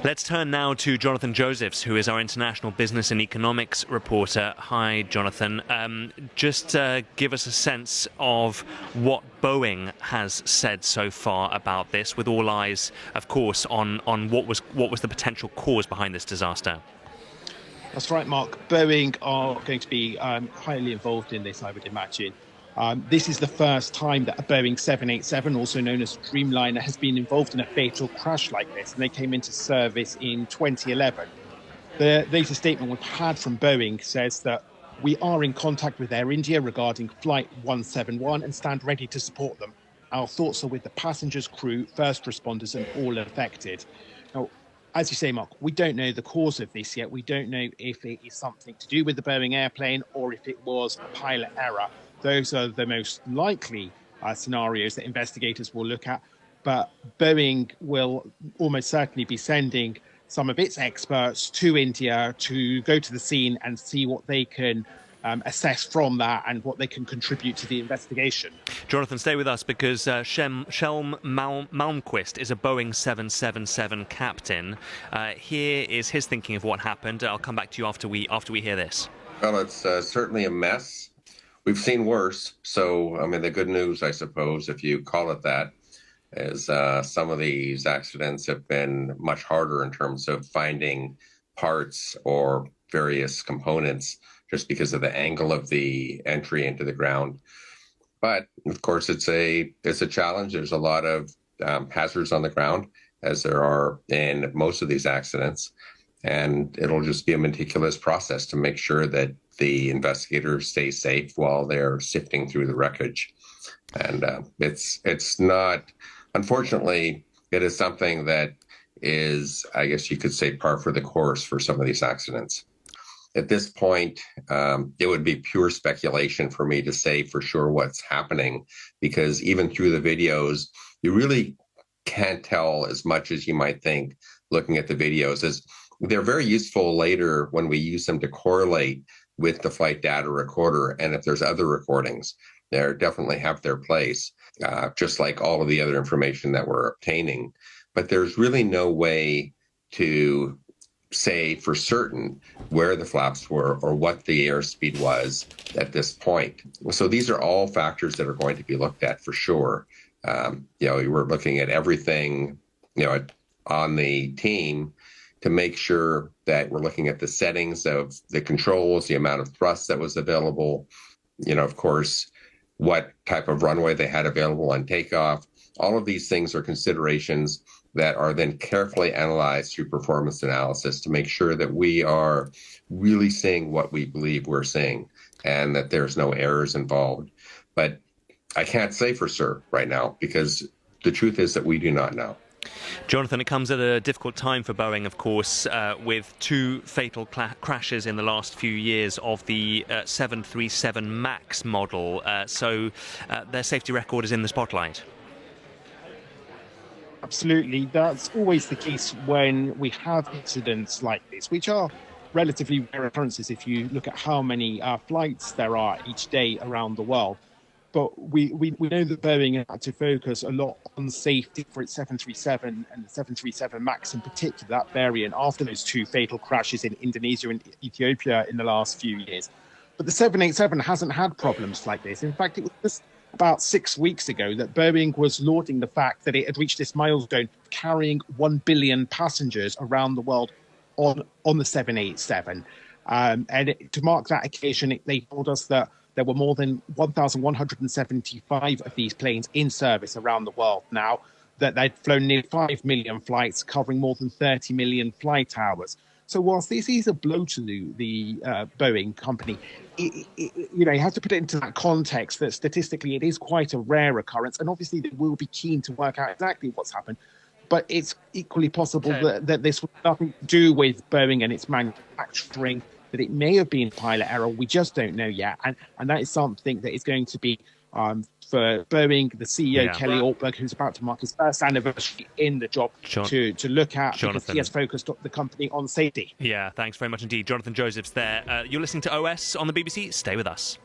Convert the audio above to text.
Let's turn now to Jonathan Josephs, who is our international business and economics reporter. Hi, Jonathan. Just give us a sense of what Boeing has said so far about this, with all eyes, of course, on what was the potential cause behind this disaster. That's right, Mark. Boeing are going to be highly involved in this, I would imagine. This is the first time that a Boeing 787, also known as Dreamliner, has been involved in a fatal crash like this, and they came into service in 2011. The latest statement we've had from Boeing says that we are in contact with Air India regarding Flight 171 and stand ready to support them. Our thoughts are with the passengers, crew, first responders, and all affected. Now, as you say, Mark, we don't know the cause of this yet. We don't know if it is something to do with the Boeing airplane or if it was a pilot error. Those are the most likely scenarios that investigators will look at. But Boeing will almost certainly be sending some of its experts to India to go to the scene and see what they can assess from that and what they can contribute to the investigation. Jonathan, stay with us because Shelm Malmquist is a Boeing 777 captain. Here is his thinking of what happened. I'll come back to you after we hear this. Well, it's certainly a mess. We've seen worse. So, I mean, the good news, I suppose, if you call it that, is some of these accidents have been much harder in terms of finding parts or various components just because of the angle of the entry into the ground. But, of course, it's a challenge. There's a lot of hazards on the ground, as there are in most of these accidents. And it'll just be a meticulous process to make sure that the investigators stay safe while they're sifting through the wreckage. And it's not, unfortunately, it is something that is, I guess you could say, par for the course for some of these accidents. At this point, it would be pure speculation for me to say for sure what's happening, because even through the videos, you really can't tell as much as you might think looking at the videos. They're very useful later when we use them to correlate with the flight data recorder. And if there's other recordings, they definitely have their place, just like all of the other information that we're obtaining. But there's really no way to say for certain where the flaps were or what the airspeed was at this point. So these are all factors that are going to be looked at for sure. We're looking at everything, on the team to make sure that we're looking at the settings of the controls, the amount of thrust that was available, of course, what type of runway they had available on takeoff. All of these things are considerations that are then carefully analyzed through performance analysis to make sure that we are really seeing what we believe we're seeing and that there's no errors involved. But I can't say for sure right now because the truth is that we do not know. Jonathan, it comes at a difficult time for Boeing, of course, with two fatal crashes in the last few years of the 737 MAX model. So their safety record is in the spotlight. Absolutely. That's always the case when we have incidents like this, which are relatively rare occurrences if you look at how many flights there are each day around the world. But we know that Boeing had to focus a lot on safety for its 737 and the 737 MAX in particular, that variant, after those two fatal crashes in Indonesia and Ethiopia in the last few years. But the 787 hasn't had problems like this. In fact, it was just about 6 weeks ago that Boeing was lauding the fact that it had reached this milestone of carrying 1 billion passengers around the world on the 787. To mark that occasion, they told us that there were more than 1,175 of these planes in service around the world now, that they'd flown nearly 5 million flights, covering more than 30 million flight hours. So whilst this is a blow to the Boeing company, you have to put it into that context that statistically it is quite a rare occurrence. And obviously they will be keen to work out exactly what's happened. But it's equally possible that this was nothing to do with Boeing and its manufacturing, that it may have been pilot error. We just don't know yet. And that is something that is going to be for Boeing, the CEO, Kelly Ortberg, who's about to mark his first anniversary in the job, to look at, Jonathan, because he has focused the company on safety. Yeah, thanks very much indeed. Jonathan Josephs there. You're listening to OS on the BBC. Stay with us.